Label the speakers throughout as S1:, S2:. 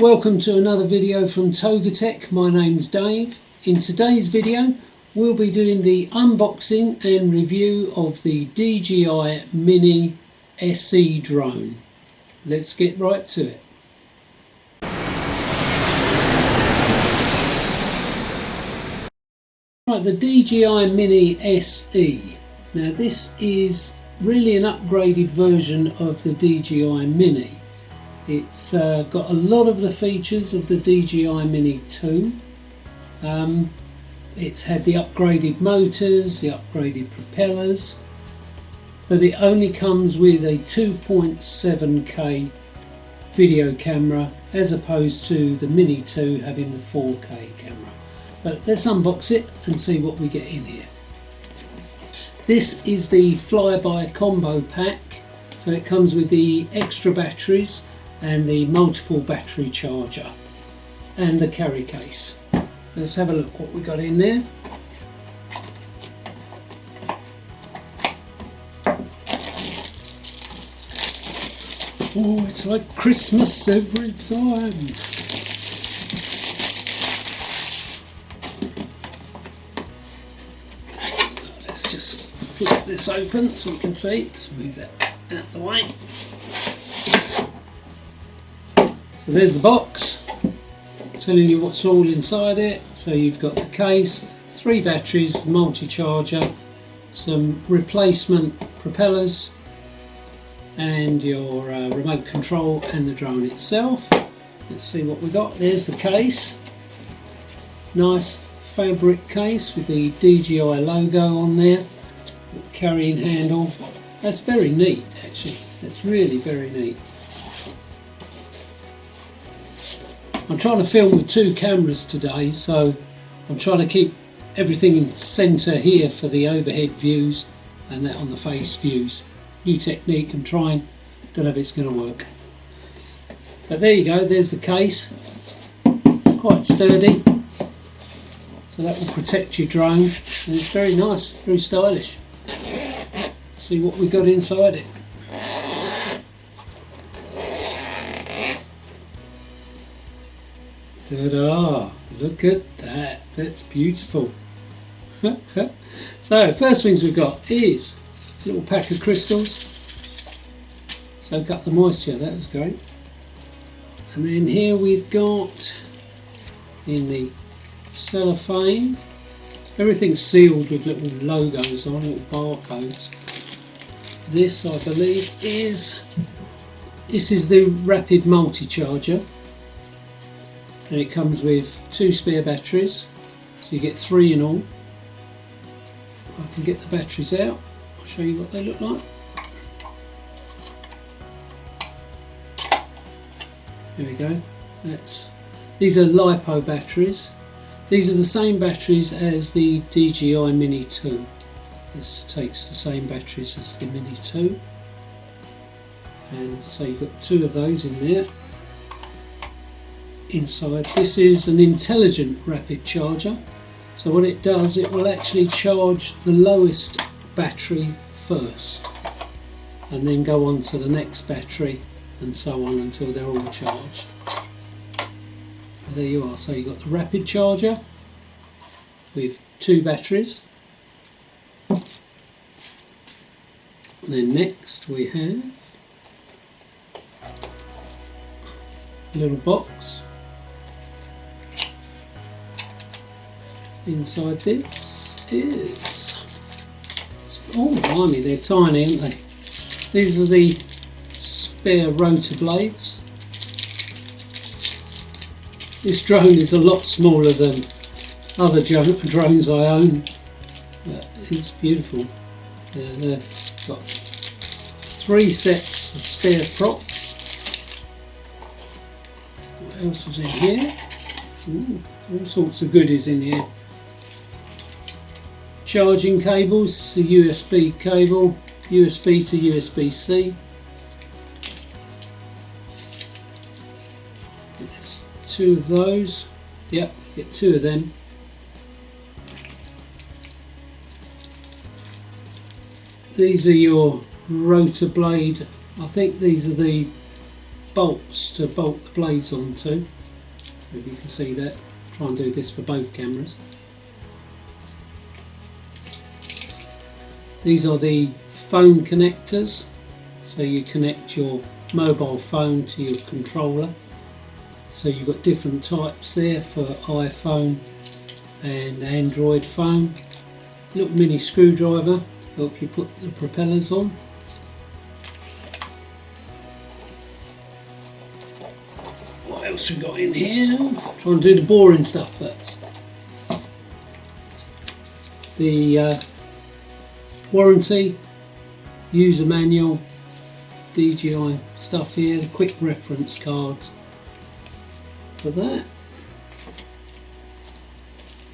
S1: Welcome to another video from TOGAtech. My name's Dave. In today's video we'll be doing the unboxing and review of the DJI Mini SE drone. Let's get right to it. Right, the DJI Mini SE. Now this is really an upgraded version of the DJI Mini. It's got a lot of the features of the DJI Mini 2. It's had the upgraded motors, the upgraded propellers, but it only comes with a 2.7K video camera as opposed to the Mini 2 having the 4K camera. But let's unbox it and see what we get in here. This is the flyby combo pack, so it comes with the extra batteries and the multiple battery charger and the carry case. Let's have a look what we got in there. Oh, it's like Christmas every time. Let's just flip this open so we can see. Let's move that out of the way. So there's the box, telling you what's all inside it. So you've got the case, 3 batteries, the multi-charger, some replacement propellers, and your remote control and the drone itself. Let's see what we got. There's the case. Nice fabric case with the DJI logo on there. Carrying handle. That's very neat actually. That's really very neat. I'm trying to film with 2 cameras today, so I'm trying to keep everything in centre here for the overhead views and that on the face views. New technique, I'm trying, don't know if it's going to work. But there you go, there's the case. It's quite sturdy, so that will protect your drone, and it's very nice, very stylish. Let's see what we got inside it. Ta-da! Look at that, that's beautiful. So first things we've got is a little pack of crystals, soak up the moisture, that was great. And then here we've got in the cellophane, everything's sealed with little logos on, little barcodes. This I believe is the rapid multi-charger. And it comes with 2 spare batteries, so you get 3 in all. I can get the batteries out, I'll show you what they look like. There we go. These are LiPo batteries. These are the same batteries as the DJI Mini 2. This takes the same batteries as the Mini 2. And so you've got 2 of those in there. Inside, this is an intelligent rapid charger, so what it does, it will actually charge the lowest battery first and then go on to the next battery and so on until they're all charged. And there you are, so you've got the rapid charger with 2 batteries, and then next we have a little box. Inside this is, oh blimey, they're tiny, aren't they? These are the spare rotor blades. This drone is a lot smaller than other drones I own, but it's beautiful. They've got 3 sets of spare props. What else is in here? Ooh, all sorts of goodies in here. Charging cables, it's a USB cable, USB to USB-C. There's 2 of those, yep, get 2 of them. These are your rotor blade, I think these are the bolts to bolt the blades onto. If you can see that, try and do this for both cameras. These are the phone connectors, so you connect your mobile phone to your controller. So you've got different types there for iPhone and Android phone. Little mini screwdriver to help you put the propellers on. What else we got in here? Try and do the boring stuff first. The warranty, user manual, DJI stuff here, the quick reference cards for that.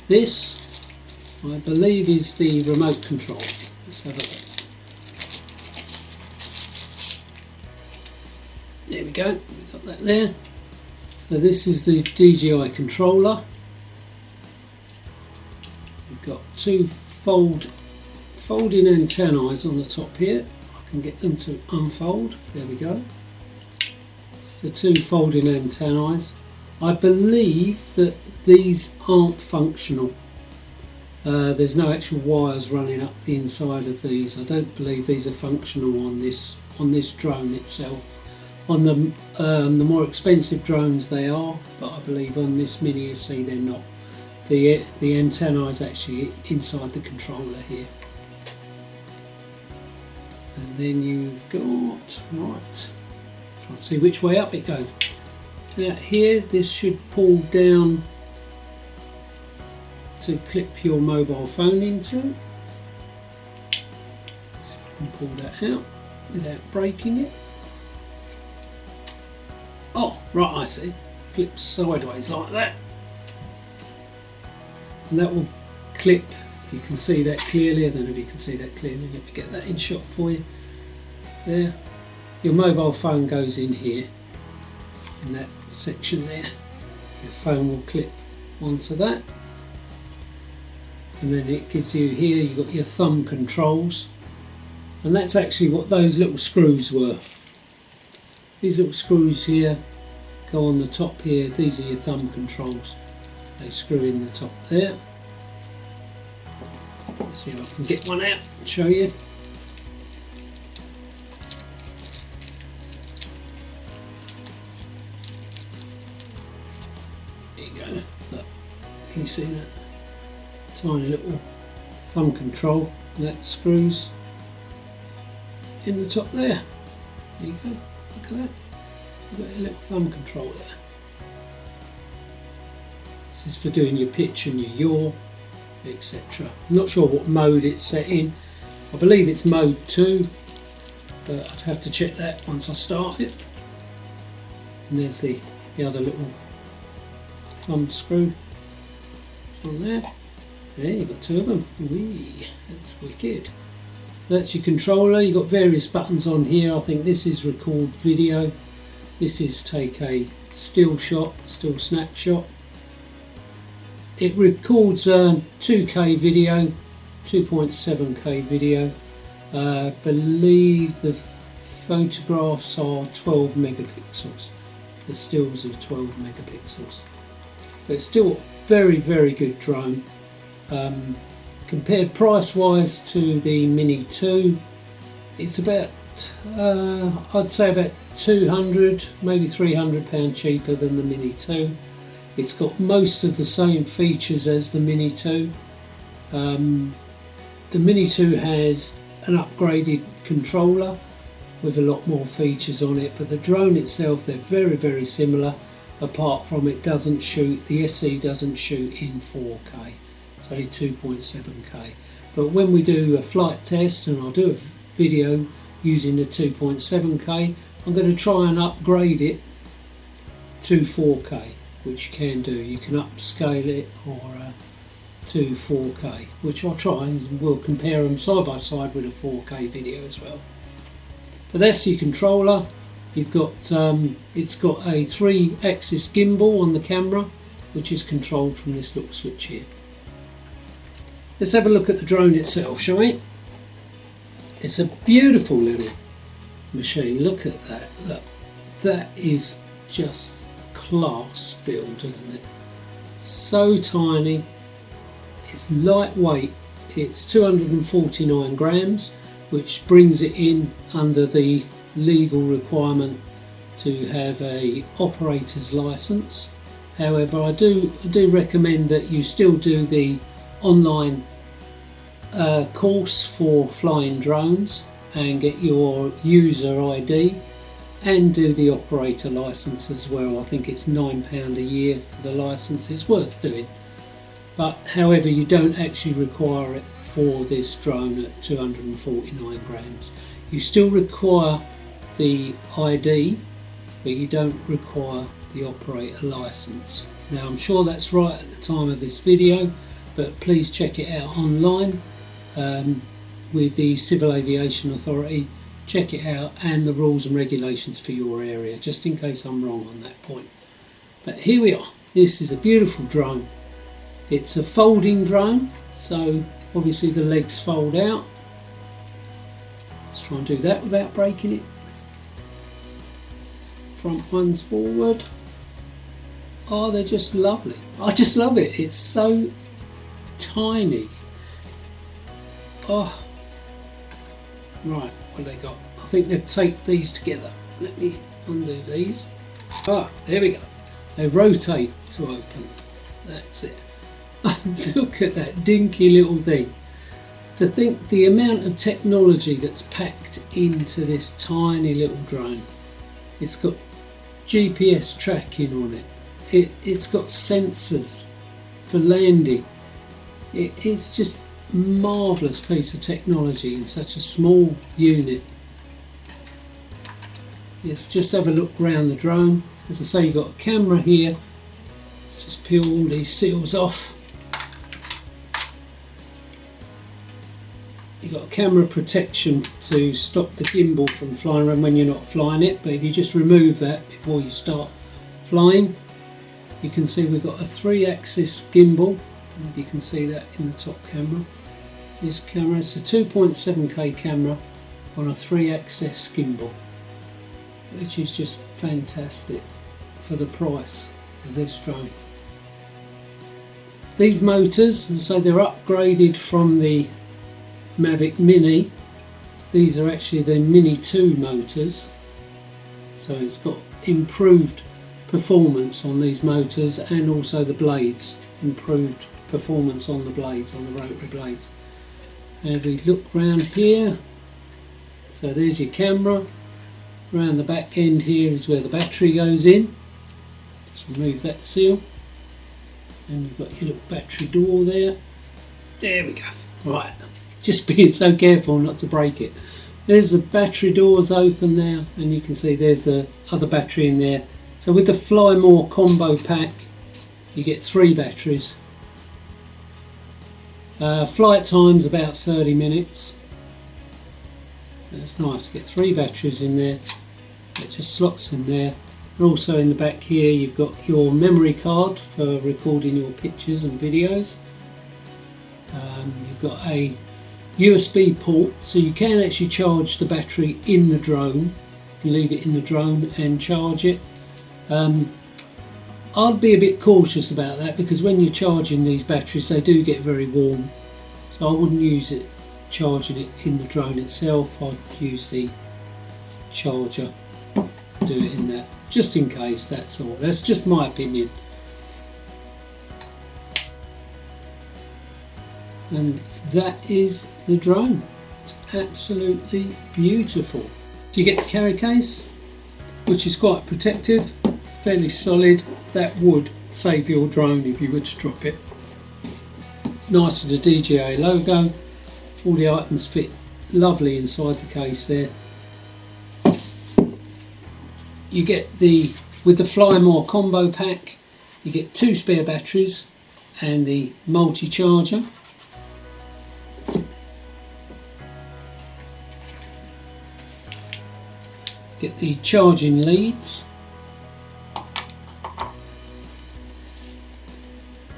S1: This, I believe, is the remote control. Let's have a look. There we go, we've got that there. So this is the DJI controller. We've got two folding antennae on the top here. I can get them to unfold. There we go. So two folding antennae. I believe that these aren't functional. There's no actual wires running up the inside of these. I don't believe these are functional on this drone itself. On the more expensive drones they are, but I believe on this Mini SE they're not. The antenna is actually inside the controller here. And then you've got, right, try and see which way up it goes. Now here, this should pull down to clip your mobile phone into. So you can pull that out without breaking it. Oh, right, I see. Flips sideways like that. And that will clip. You can see that clearly. I don't know if you can see that clearly. Let me get that in shot for you. There. Your mobile phone goes in here, in that section there. Your phone will clip onto that. And then it gives you here, you've got your thumb controls. And that's actually what those little screws were. These little screws here go on the top here. These are your thumb controls. They screw in the top there. Let's see if I can get one out and show you. There you go. Look, can you see that? Tiny little thumb control that screws in the top there. There you go. Look at that. You've got a little thumb control there. This is for doing your pitch and your yaw, etc. I'm not sure what mode it's set in. I believe it's mode 2, but I'd have to check that once I start it. And there's the other little thumb screw on there. There, you've got two of them. Whee, that's wicked. So that's your controller. You've got various buttons on here. I think this is record video. This is take a still shot, still snapshot. It records 2K video, 2.7K video. Believe the photographs are 12 megapixels. The stills are 12 megapixels. But it's still a very, very good drone. Compared price-wise to the Mini 2, it's about, I'd say about 200, maybe £300 cheaper than the Mini 2. It's got most of the same features as the Mini 2. The Mini 2 has an upgraded controller with a lot more features on it, but the drone itself, they're very, very similar, apart from it doesn't shoot, the SE doesn't shoot in 4K. It's only 2.7K. But when we do a flight test, and I'll do a video using the 2.7K, I'm going to try and upgrade it to 4K, which you can do. You can upscale it or to 4K, which I'll try, and we'll compare them side by side with a 4K video as well. But that's your controller. You've got it's got a 3-axis gimbal on the camera, which is controlled from this little switch here. Let's have a look at the drone itself, shall we? It's a beautiful little machine. Look at that. Look, that is just class build, isn't it? So tiny, it's lightweight, it's 249 grams, which brings it in under the legal requirement to have a operator's license. However, I do recommend that you still do the online course for flying drones and get your user ID and do the operator license as well. I think it's £9 a year for the license. It's worth doing, but however, you don't actually require it for this drone at 249 grams. You still require the ID, but you don't require the operator license. Now, I'm sure that's right at the time of this video, but please check it out online with the Civil Aviation Authority. Check it out, and the rules and regulations for your area, just in case I'm wrong on that point. But here we are. This is a beautiful drone. It's a folding drone, so obviously the legs fold out. Let's try and do that without breaking it. Front one's forward. Oh, they're just lovely. I just love it. It's so tiny. Oh, right, what have they got? I think they've taped these together. Let me undo these. Ah, there we go. They rotate to open. That's it. Look at that dinky little thing. To think the amount of technology that's packed into this tiny little drone. It's got GPS tracking on it. It's got sensors for landing. It's just a marvellous piece of technology in such a small unit. Let's just have a look around the drone. As I say, you've got a camera here. Let's just peel all these seals off. You've got a camera protection to stop the gimbal from flying around when you're not flying it, but if you just remove that before you start flying, you can see we've got a 3-axis gimbal. And you can see that in the top camera. This camera, it's a 2.7K camera on a 3-axis gimbal, which is just fantastic for the price of this drone. These motors, as I say, they're upgraded from the Mavic Mini. These are actually the Mini 2 motors, so it's got improved performance on these motors, and also the blades, improved performance on the blades, on the rotary blades. And if we look round here, so there's your camera. Around the back end here is where the battery goes in. Just remove that seal, and you've got your little battery door there. There we go. Right, just being so careful not to break it. There's the battery doors open now, and you can see there's the other battery in there. So with the Fly More combo pack, you get 3 batteries. Flight time's about 30 minutes. It's nice to get 3 batteries in there. It just slots in there. And also in the back here, you've got your memory card for recording your pictures and videos. You've got a USB port, so you can actually charge the battery in the drone. You can leave it in the drone and charge it. I'd be a bit cautious about that, because when you're charging these batteries, they do get very warm. So I wouldn't use it charging it in the drone itself. I'd use the charger, do it in there, just in case, that's all. That's just my opinion. And that is the drone. It's absolutely beautiful. So you get the carry case, which is quite protective, it's fairly solid. That would save your drone if you were to drop it. Nice with the DJI logo. All the items fit lovely inside the case there. You get with the Fly More combo pack, you get 2 spare batteries and the multi-charger. Get the charging leads,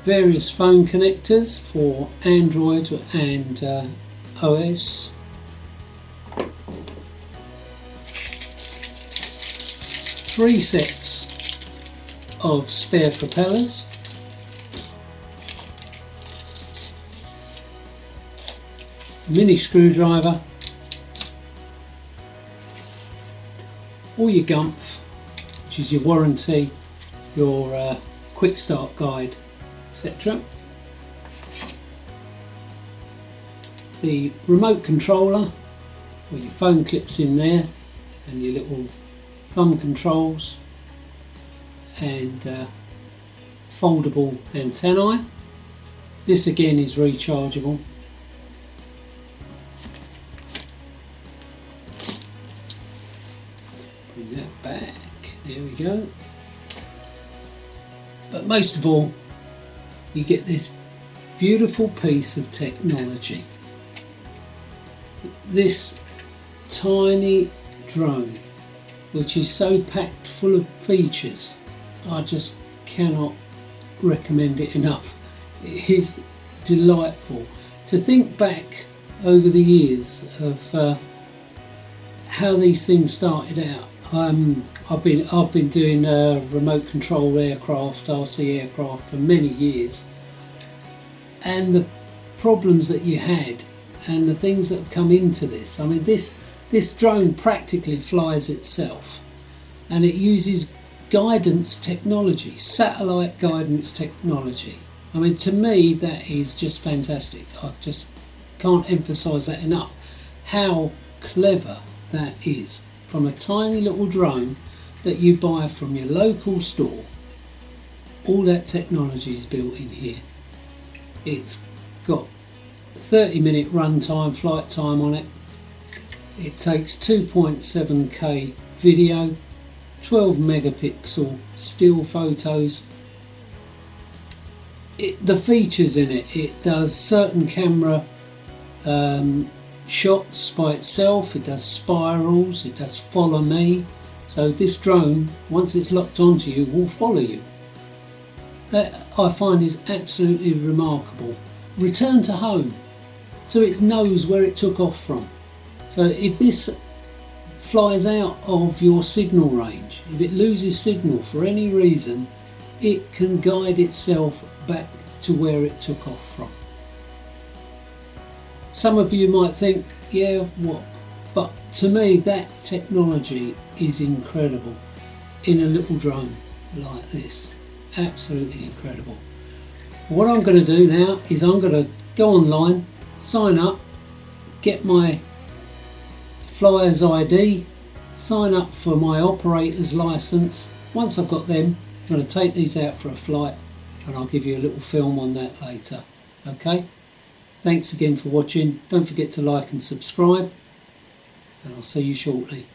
S1: various phone connectors for Android and OS, 3 sets of spare propellers, mini screwdriver, all your gumph, which is your warranty, your quick start guide, etc. The remote controller, where your phone clips in there, and your little thumb controls, and foldable antennae. This again is rechargeable. Bring that back, there we go. But most of all, you get this beautiful piece of technology. This tiny drone, which is so packed full of features, I just cannot recommend it enough. It is delightful to think back over the years of how these things started out. I've been doing remote control aircraft, RC aircraft for many years, and the problems that you had and the things that have come into this. I mean, this drone practically flies itself, and it uses guidance technology, satellite guidance technology. I mean, to me, that is just fantastic. I just can't emphasize that enough, how clever that is. From a tiny little drone that you buy from your local store, all that technology is built in here. It's got 30-minute runtime, flight time on it. It takes 2.7K video, 12 megapixel still photos. The features in it, it does certain camera shots by itself, it does spirals, it does follow me. So this drone, once it's locked onto you, will follow you. That I find is absolutely remarkable. Return to home, so it knows where it took off from. So if this flies out of your signal range, if it loses signal for any reason, it can guide itself back to where it took off from. Some of you might think, yeah, what? But to me, that technology is incredible in a little drone like this. Absolutely incredible. What I'm going to do now is I'm going to go online, sign up, get my Flyer's ID, sign up for my operator's license. Once I've got them, I'm going to take these out for a flight, and I'll give you a little film on that later. Okay? Thanks again for watching. Don't forget to like and subscribe, and I'll see you shortly.